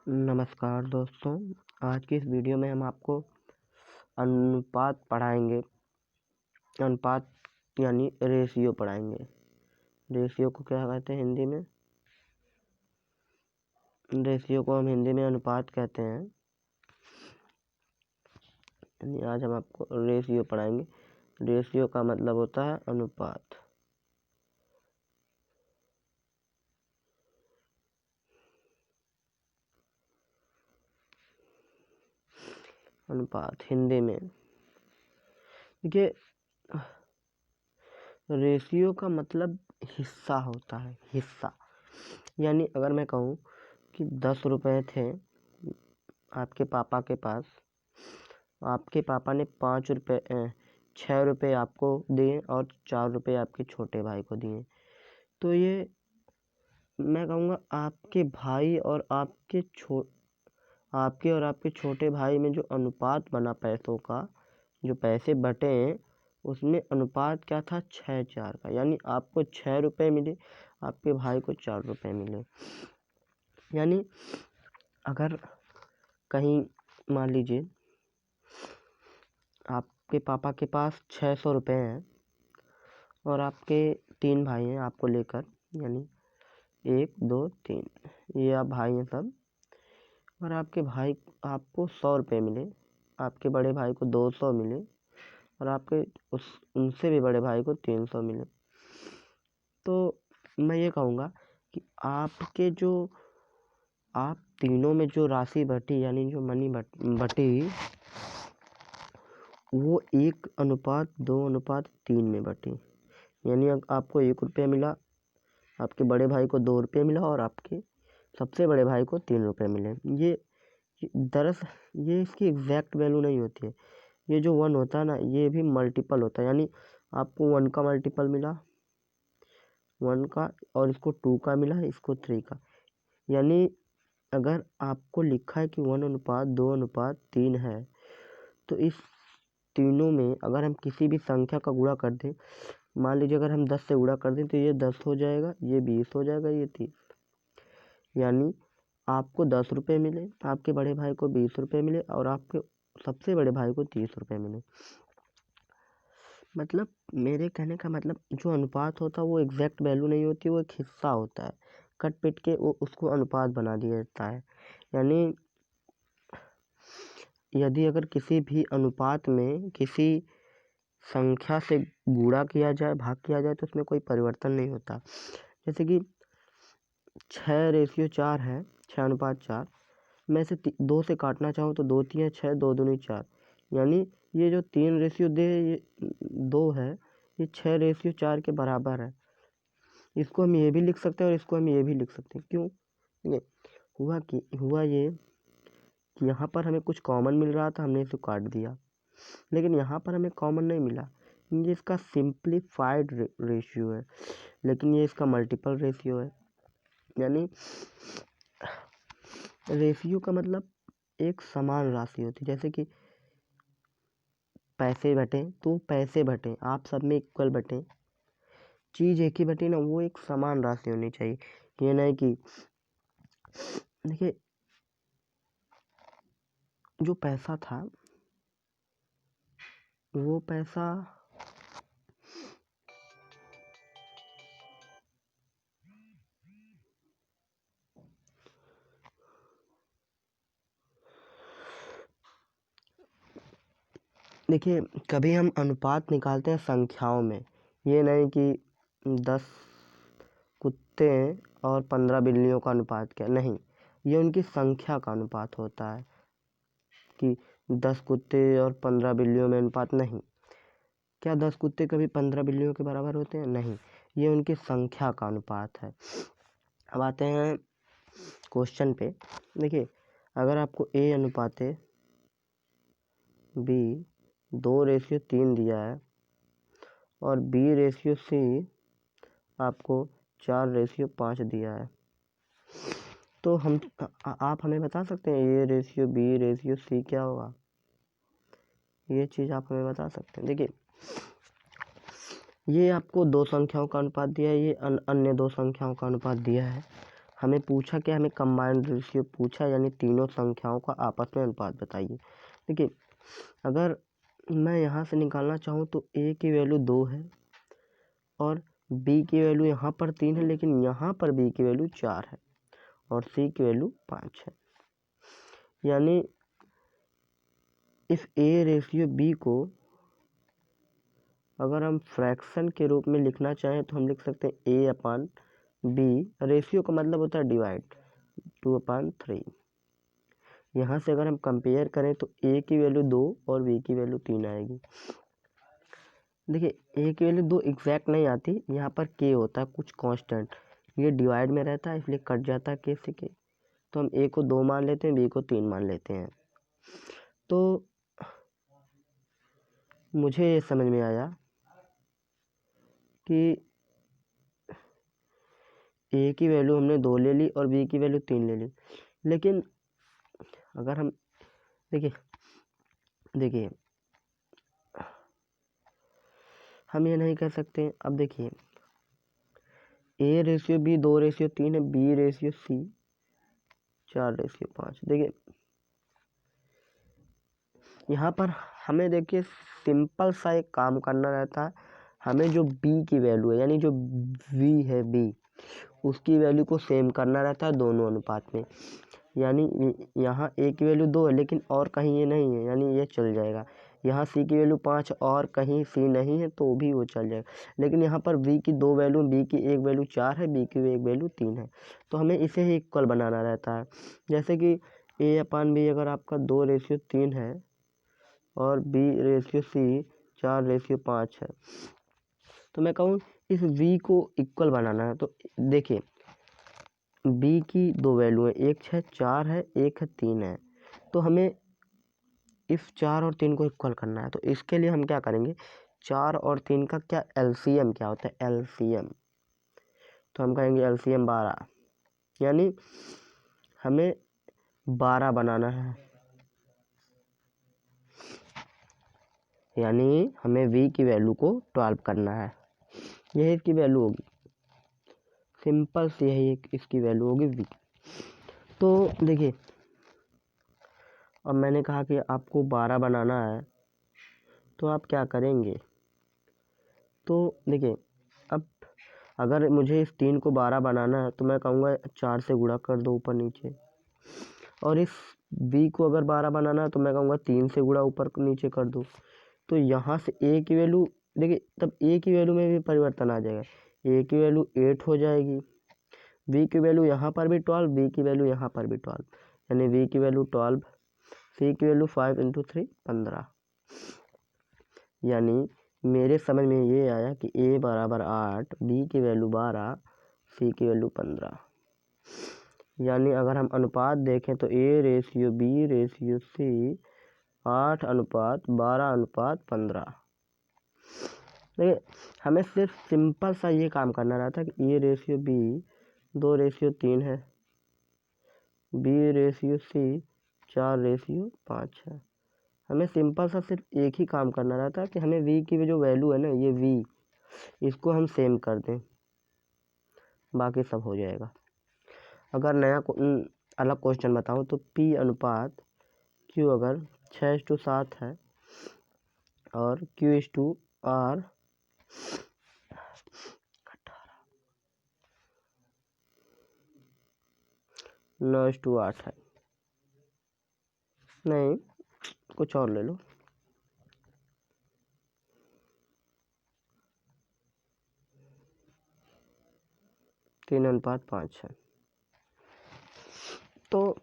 नमस्कार दोस्तों, आज की इस वीडियो में हम आपको अनुपात पढ़ाएंगे। अनुपात यानी रेशियो पढ़ाएंगे। रेशियो को क्या कहते हैं हिंदी में? रेशियो को हम हिंदी में अनुपात कहते हैं। यानी आज हम आपको रेशियो पढ़ाएंगे। रेशियो का मतलब होता है अनुपात। अनुपात हिंदी में देखिए, रेशियो का मतलब हिस्सा होता है। हिस्सा यानी अगर मैं कहूँ कि 10 रुपये थे आपके पापा के पास, आपके पापा ने 6 रुपये आपको दिए और 4 रुपये आपके छोटे भाई को दिए, तो ये मैं कहूँगा आपके भाई और आपके छोटे भाई में जो अनुपात बना पैसों का, जो पैसे बटे हैं, उसमें अनुपात क्या था? 6-4 का। यानी आपको 6 रुपये मिले, आपके भाई को 4 रुपये मिले। यानी अगर कहीं मान लीजिए आपके पापा के पास 600 रुपये हैं और आपके 3 भाई हैं आपको लेकर, यानी 1 2 3 ये आप भाई हैं सब, और आपके भाई आपको 100 रुपये मिले, आपके बड़े भाई को 200 मिले और आपके उनसे भी बड़े भाई को 300 मिले। तो मैं ये कहूँगा कि आप तीनों में जो राशि बटी, यानी जो मनी बटी, वो 1:2:3 में बटी। यानी आपको 1 रुपया मिला, आपके बड़े भाई को 2 रुपये मिला और आपके सबसे बड़े भाई को 3 रुपये मिले। ये इसकी एग्जैक्ट वैल्यू नहीं होती है। ये जो 1 होता है ना, ये भी मल्टीपल होता है। यानी आपको 1 का मल्टीपल मिला 1 का, और इसको 2 का मिला, इसको 3 का। यानी अगर आपको लिखा है कि 1:2:3 है, तो इस तीनों में अगर हम किसी भी संख्या का गुणा कर दें, मान लीजिए अगर हम 10 से गुणा कर दें तो ये 10 हो जाएगा, ये 20 हो जाएगा, ये 30। यानी आपको 10 रुपये मिले, आपके बड़े भाई को 20 रुपये मिले और आपके सबसे बड़े भाई को 30 रुपये मिले। मतलब मेरे कहने का मतलब, जो अनुपात होता है वो एग्जैक्ट वैल्यू नहीं होती, वो एक हिस्सा होता है। कट पिट के वो उसको अनुपात बना दिया जाता है। यानी यदि अगर किसी भी अनुपात में किसी संख्या से गुणा किया जाए, भाग किया जाए, तो उसमें कोई परिवर्तन नहीं होता। जैसे कि 6:4 है, 6:4। मैं इसे 2 से काटना चाहूँ तो 2 3 6, 2 दूनी 4। यानी ये जो 3:2 ये 2 है, ये 6:4 के बराबर है। इसको हम ये भी लिख सकते हैं और इसको हम ये भी लिख सकते हैं। क्यों? हुआ ये कि यहाँ पर हमें कुछ कॉमन मिल रहा था, हमने इसे काट दिया, लेकिन यहाँ पर हमें कॉमन नहीं मिला। ये इसका सिंप्लीफाइड रेशियो है, लेकिन ये इसका मल्टीपल रेशियो है। यानी रेशियो का मतलब एक समान राशि होती है। जैसे कि पैसे बटे तो पैसे बटे, आप सब में इक्वल बटे, चीज़ एक ही बटी ना, वो एक समान राशि होनी चाहिए। ये नहीं कि देखिए, जो पैसा था वो पैसा देखिए, कभी हम अनुपात निकालते हैं संख्याओं में, ये नहीं कि 10 कुत्ते और 15 बिल्लियों का अनुपात क्या, नहीं, ये उनकी संख्या का अनुपात होता है कि 10 कुत्ते और 15 बिल्लियों में अनुपात नहीं। क्या 10 कुत्ते कभी 15 बिल्लियों के बराबर होते हैं? नहीं, ये उनकी संख्या का अनुपात है। अब आते हैं क्वेश्चन पे। देखिए, अगर आपको A अनुपात B 2:3 दिया है और B/C आपको 4:5 दिया है, तो आप हमें बता सकते हैं A/B/C क्या होगा? ये चीज़ आप हमें बता सकते हैं। देखिए, ये आपको 2 संख्याओं का अनुपात दिया है, ये अन्य 2 संख्याओं का अनुपात दिया है। हमें पूछा कि हमें कंबाइंड रेशियो पूछा, यानी तीनों संख्याओं का आपस में अनुपात बताइए। देखिए अगर मैं यहाँ से निकालना चाहूँ तो a की वैल्यू 2 है और b की वैल्यू यहाँ पर 3 है, लेकिन यहाँ पर b की वैल्यू 4 है और c की वैल्यू 5 है। यानी इस a रेशियो b को अगर हम फ्रैक्शन के रूप में लिखना चाहें तो हम लिख सकते हैं a अपान b। रेशियो का मतलब होता है डिवाइड, 2/3। यहाँ से अगर हम कंपेयर करें तो a की वैल्यू 2 और b की वैल्यू 3 आएगी। देखिए a की वैल्यू 2 एग्जैक्ट नहीं आती, यहाँ पर k होता है कुछ कांस्टेंट, ये डिवाइड में रहता है इसलिए कट जाता है k से k। तो हम a को 2 मान लेते हैं, b को 3 मान लेते हैं। तो मुझे ये समझ में आया कि a की वैल्यू हमने 2 ले ली और b की वैल्यू 3 ले ली। लेकिन अगर हम देखिए हम ये नहीं कह सकते। अब देखिए a रेशियो b 2 रेशियो 3 है, b रेशियो c 4 रेशियो 5। देखिए यहाँ पर हमें देखिए सिंपल सा एक काम करना रहता है। हमें जो b की वैल्यू है, यानी जो v है b, उसकी वैल्यू को सेम करना रहता है दोनों अनुपात में। यानी यहाँ a की वैल्यू 2 है लेकिन और कहीं ये नहीं है, यानी ये चल जाएगा। यहाँ c की वैल्यू 5 और कहीं c नहीं है तो भी वो चल जाएगा। लेकिन यहाँ पर v की 2 वैल्यू, b की एक वैल्यू 4 है, b की एक वैल्यू 3 है, तो हमें इसे ही इक्वल बनाना रहता है। जैसे कि a अपान b अगर आपका 2 रेशियो 3 है और b रेशियो c 4 रेशियो 5 है, तो मैं कहूँ इस v को इक्वल बनाना है। तो देखिए b की 2 वैल्यू है, एक है 4 है, एक है 3 है, तो हमें इस 4 और 3 को इक्वल करना है। तो इसके लिए हम क्या करेंगे, 4 और 3 का क्या एलसीएम क्या होता है, एलसीएम। तो हम कहेंगे एलसीएम 12, यानी हमें 12 बनाना है, यानी हमें v की वैल्यू को 12 करना है। यही इसकी वैल्यू होगी, सिंपल सी यही इसकी वैल्यू होगी v। तो देखिए अब मैंने कहा कि आपको 12 बनाना है, तो आप क्या करेंगे। तो देखिए अब अगर मुझे इस 3 को 12 बनाना है तो मैं कहूँगा 4 से गुणा कर दो ऊपर नीचे, और इस b को अगर 12 बनाना है तो मैं कहूँगा 3 से गुणा ऊपर नीचे कर दो। तो यहाँ से a की वैल्यू देखिए, तब a की वैल्यू में भी परिवर्तन आ जाएगा, a की वैल्यू 8 हो जाएगी, b की वैल्यू यहाँ पर भी 12, b की वैल्यू यहाँ पर भी 12, यानी v की वैल्यू 12, c की वैल्यू 5 × 3 15। यानी मेरे समझ में ये आया कि a बराबर 8, b की वैल्यू 12, c की वैल्यू 15। यानी अगर हम अनुपात देखें तो a ratio b ratio c 8:12:15। देखिए हमें सिर्फ सिंपल सा ये काम करना रहता है कि a रेशियो b 2 रेशियो 3 है, b रेशियो c 4 रेशियो 5 है। हमें सिंपल सा सिर्फ एक ही काम करना रहता है कि हमें v की जो वैल्यू है ना, ये v, इसको हम सेम कर दें, बाकी सब हो जाएगा। अगर नया अलग क्वेश्चन बताऊं तो p अनुपात q अगर 6:7 है और q/r 9:8 है, नहीं कुछ और ले लो, 3:5 है। तो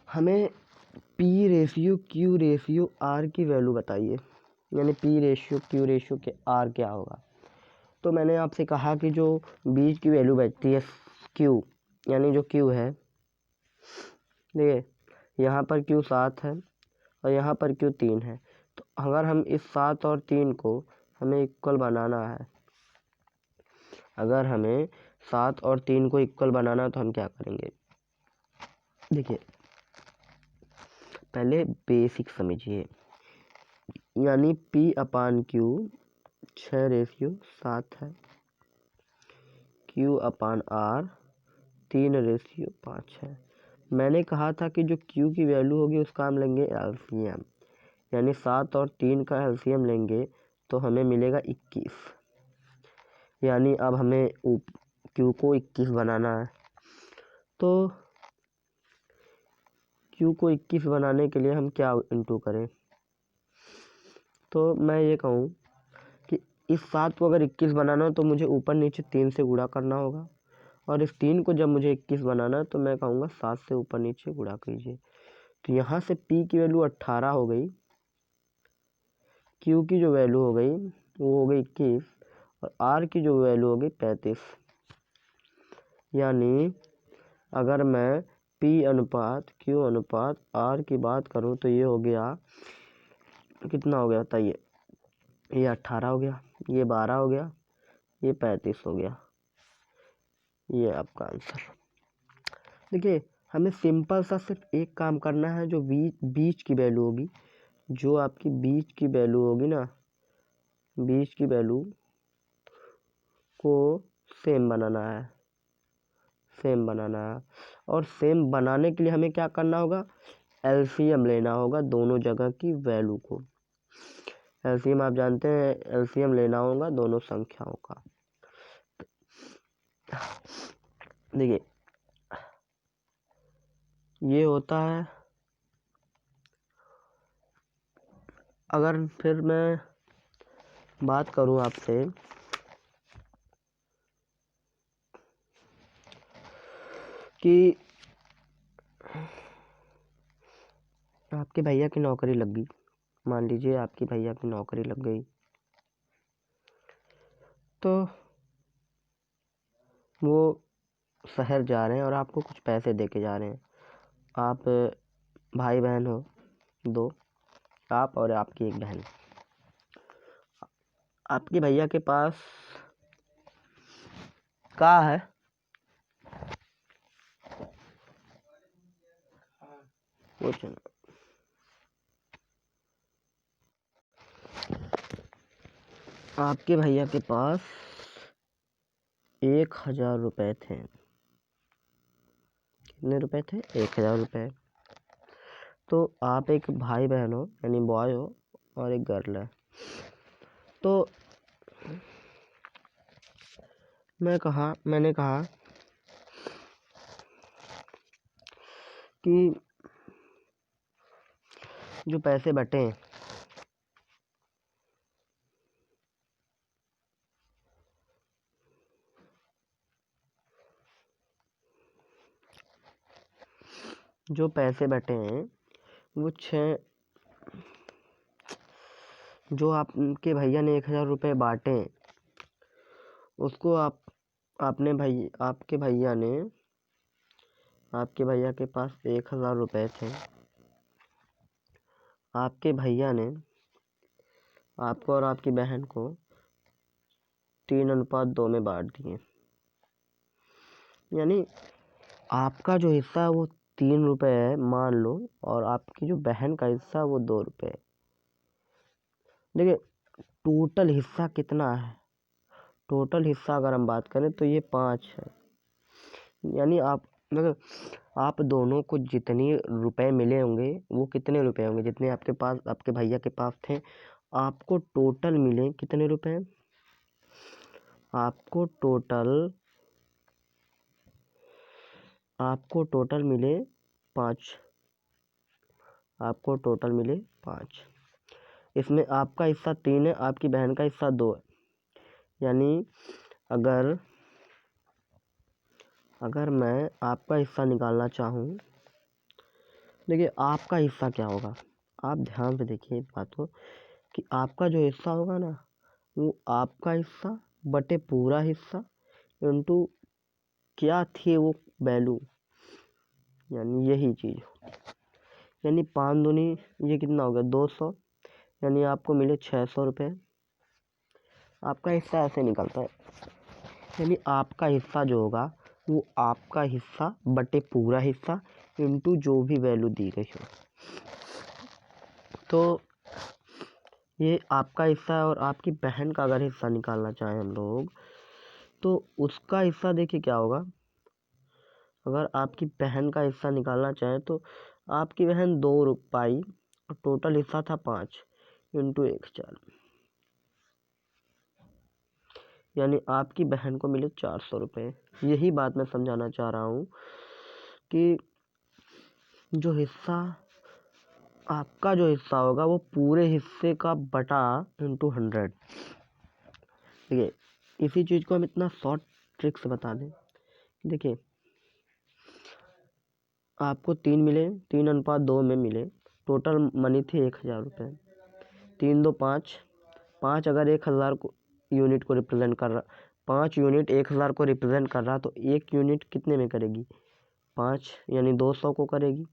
हमें p ratio q ratio r की वैल्यू बताइए, यानी p रेशियो q रेशियो के r क्या होगा। तो मैंने आपसे कहा कि जो बीच की वैल्यू बैठती है q, यानी जो q है, देखिए यहाँ पर q 7 है और यहाँ पर q 3 है। तो अगर हम इस 7 और 3 को हमें इक्वल बनाना है, अगर हमें 7 और 3 को इक्वल बनाना है तो हम क्या करेंगे। देखिए पहले बेसिक समझिए, यानी p/q 6:7 है Q/R 3:5 है। मैंने कहा था कि जो Q की वैल्यू होगी उसका हम लेंगे एलसीएम, यानी 7 और 3 का एलसीएम लेंगे तो हमें मिलेगा 21। यानी अब हमें Q को 21 बनाना है। तो Q को 21 बनाने के लिए हम क्या इंटू करें? तो मैं ये कहूँ कि इस 7 को अगर 21 बनाना हो तो मुझे ऊपर नीचे 3 से गुणा करना होगा, और इस 3 को जब मुझे 21 बनाना है तो मैं कहूँगा 7 से ऊपर नीचे गुणा कीजिए। तो यहाँ से P की वैल्यू 18 हो गई, Q की जो वैल्यू हो गई वो हो गई 21, और R की जो वैल्यू हो गई 35। यानी अगर मैं P/Q/R की बात करूँ तो ये हो गया, कितना हो गया बताइए? ये 18 हो गया, ये 12 हो गया, ये 35 हो गया। ये आपका आंसर। देखिए हमें सिंपल सा सिर्फ एक काम करना है, जो बीच की वैल्यू होगी, जो आपकी बीच की वैल्यू होगी ना, बीच की वैल्यू को सेम बनाना है, सेम बनाना है। और सेम बनाने के लिए हमें क्या करना होगा? एलसीएम लेना होगा दोनों जगह की वैल्यू को। एलसीएम आप जानते हैं, एलसीएम लेना होगा दोनों संख्याओं का। देखिए ये होता है, अगर फिर मैं बात करूं आपसे कि आपके भैया की नौकरी लग गई, मान लीजिए आपकी भैया की नौकरी लग गई, तो वो शहर जा रहे हैं और आपको कुछ पैसे दे के जा रहे हैं। आप भाई बहन हो दो, आप और आपकी एक बहन। आपके भैया के पास क्या है? कुछ ना। आपके भैया के पास 1000 रुपये थे। कितने रुपए थे? 1000 रुपये। तो आप एक भाई बहन हो, यानी बॉय हो, और एक गर्ल है। तो मैंने कहा कि जो पैसे बटे, जो पैसे बटे हैं वो 6, जो आपके भैया ने 1000 रुपये बांटे, उसको आपके भैया के पास 1000 रुपये थे। आपके भैया ने आपको और आपकी बहन को 3:2 में बांट दिए। यानी आपका जो हिस्सा है वो 3 रुपये है मान लो, और आपकी जो बहन का हिस्सा है वो 2 रुपये। देखिए टोटल हिस्सा कितना है? टोटल हिस्सा अगर हम बात करें तो ये 5 है। यानी आप दोनों को जितने रुपए मिले होंगे वो कितने रुपए होंगे? जितने आपके पास आपके भैया के पास थे, आपको टोटल मिले कितने रुपए? आपको टोटल मिले 5। आपको टोटल मिले 5। इसमें आपका हिस्सा 3 है, आपकी बहन का हिस्सा 2 है। यानी अगर मैं आपका हिस्सा निकालना चाहूँ, देखिए आपका हिस्सा क्या होगा? आप ध्यान से देखिए इस बात को, कि आपका जो हिस्सा होगा ना, वो आपका हिस्सा बटे पूरा हिस्सा इंटू क्या थी वो वैल्यू, यानी यही चीज़। यानी 5 दूनी ये कितना हो गया? 200। यानी आपको मिले 600 रुपये। आपका हिस्सा ऐसे निकलता है। यानी आपका हिस्सा जो होगा वो आपका हिस्सा बटे पूरा हिस्सा इंटू जो भी वैल्यू दी गई हो। तो ये आपका हिस्सा है, और आपकी बहन का अगर हिस्सा निकालना चाहें हम लोग, तो उसका हिस्सा देखिए क्या होगा। अगर आपकी बहन का हिस्सा निकालना चाहें तो आपकी बहन 2 पाई और टोटल हिस्सा था 5 इंटू 1 4, यानी आपकी बहन को मिले 400 रुपये। यही बात मैं समझाना चाह रहा हूँ कि जो हिस्सा आपका जो हिस्सा होगा वो पूरे हिस्से का बटा इंटू 100। देखिए इसी चीज़ को हम इतना शॉर्ट ट्रिक से बता दें। देखिए आपको 3 मिले, 3:2 में मिले, टोटल मनी थी 1000 रुपये। 3 2 5, 5 अगर 1000 को यूनिट को रिप्रेजेंट कर रहा, 5 यूनिट 1000 को रिप्रेजेंट कर रहा, तो 1 यूनिट कितने में करेगी? 5, यानी 200 को करेगी।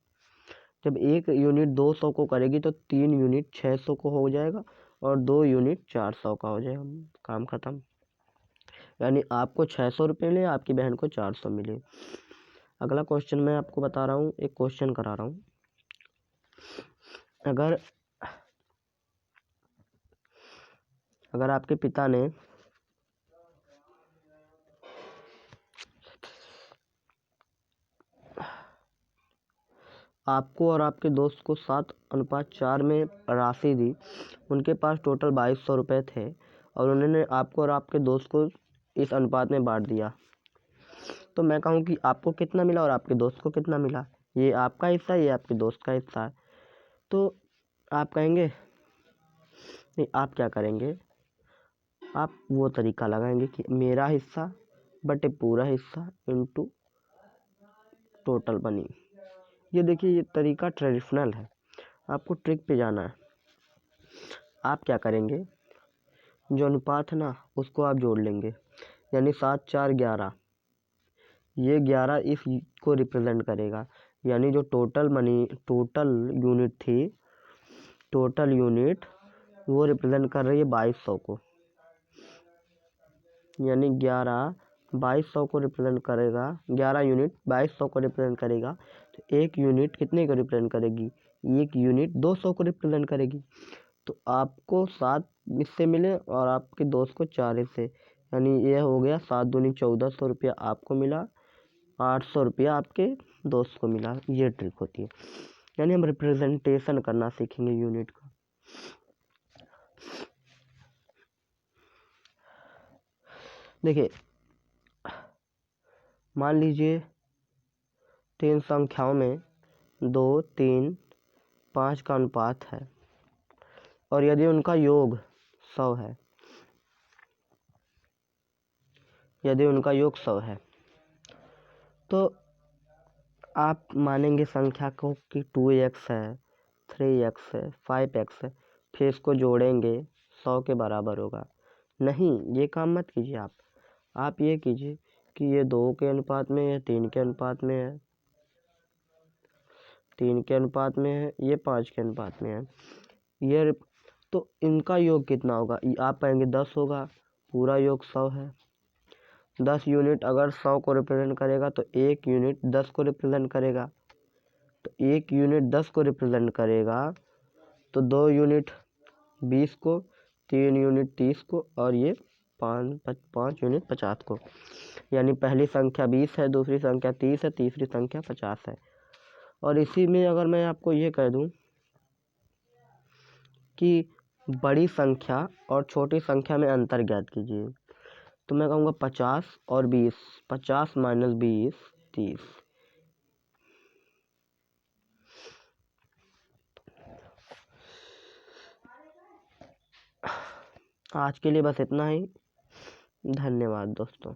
जब 1 यूनिट 200 को करेगी तो 3 यूनिट 600 को हो जाएगा और 2 यूनिट 400 का हो जाएगा। काम ख़त्म। यानी आपको 600 रुपये मिले, आपकी बहन को 400 मिले। अगला क्वेश्चन मैं आपको बता रहा हूँ, एक क्वेश्चन करा रहा हूँ। अगर आपके पिता ने आपको और आपके दोस्त को 7:4 में राशि दी, उनके पास टोटल 2200 रुपये थे और उन्होंने आपको और आपके दोस्त को इस अनुपात में बांट दिया, तो मैं कहूँ कि आपको कितना मिला और आपके दोस्त को कितना मिला? ये आपका हिस्सा, ये आपके दोस्त का हिस्सा है। तो आप कहेंगे नहीं, आप क्या करेंगे, आप वो तरीका लगाएंगे कि मेरा हिस्सा बटे पूरा हिस्सा इंटू टोटल बनी। ये देखिए ये तरीका ट्रेडिशनल है, आपको ट्रिक पे जाना है। आप क्या करेंगे, जो अनुपात है ना उसको आप जोड़ लेंगे, यानी 7 4 11, ये 11 इस को रिप्रेजेंट करेगा, यानी जो टोटल मनी टोटल यूनिट थी, टोटल यूनिट वो रिप्रेजेंट कर रही है 2200 को, यानी 11 2200 को रिप्रेजेंट करेगा। 11 यूनिट 2200 को रिप्रेजेंट करेगा, तो 1 यूनिट कितने को रिप्रेजेंट करेगी? 1 यूनिट 200 को रिप्रेजेंट करेगी। तो आपको 7 हिस्से मिले और आपके दोस्त को 4 हिस्से, यानी ये हो गया 7 दूनी 1400 रुपया आपको मिला, 800 रुपया आपके दोस्त को मिला। ये ट्रिक होती है, यानी हम रिप्रेजेंटेशन करना सीखेंगे यूनिट का। देखिए मान लीजिए 3 संख्याओं में 2 3 5 का अनुपात है और यदि उनका योग 100 है, यदि उनका योग 100 है, तो आप मानेंगे संख्या को कि 2x है, 3x है, 5x है, फिर इसको जोड़ेंगे 100 के बराबर होगा। नहीं, ये काम मत कीजिए। आप ये कीजिए कि ये 2 के अनुपात में है, 3 के अनुपात में है, 3 के अनुपात में है, ये 5 के अनुपात में है, ये तो इनका योग कितना होगा? आप कहेंगे 10 होगा, पूरा योग 100 है। 10 यूनिट अगर 100 को रिप्रेजेंट करेगा तो 1 यूनिट 10 को रिप्रेजेंट करेगा, तो 1 यूनिट 10 को रिप्रेजेंट करेगा, तो 2 यूनिट 20 को, 3 यूनिट 30 को और ये 5 यूनिट 50 को, यानी पहली संख्या 20 है, दूसरी संख्या 30 है, तीसरी संख्या 50 है। और इसी में अगर मैं आपको ये कह दूं कि बड़ी संख्या और छोटी संख्या में अंतर ज्ञात कीजिए, तो मैं कहूँगा 50 और 20, 50 माइनस 20 30। आज के लिए बस इतना ही। धन्यवाद दोस्तों।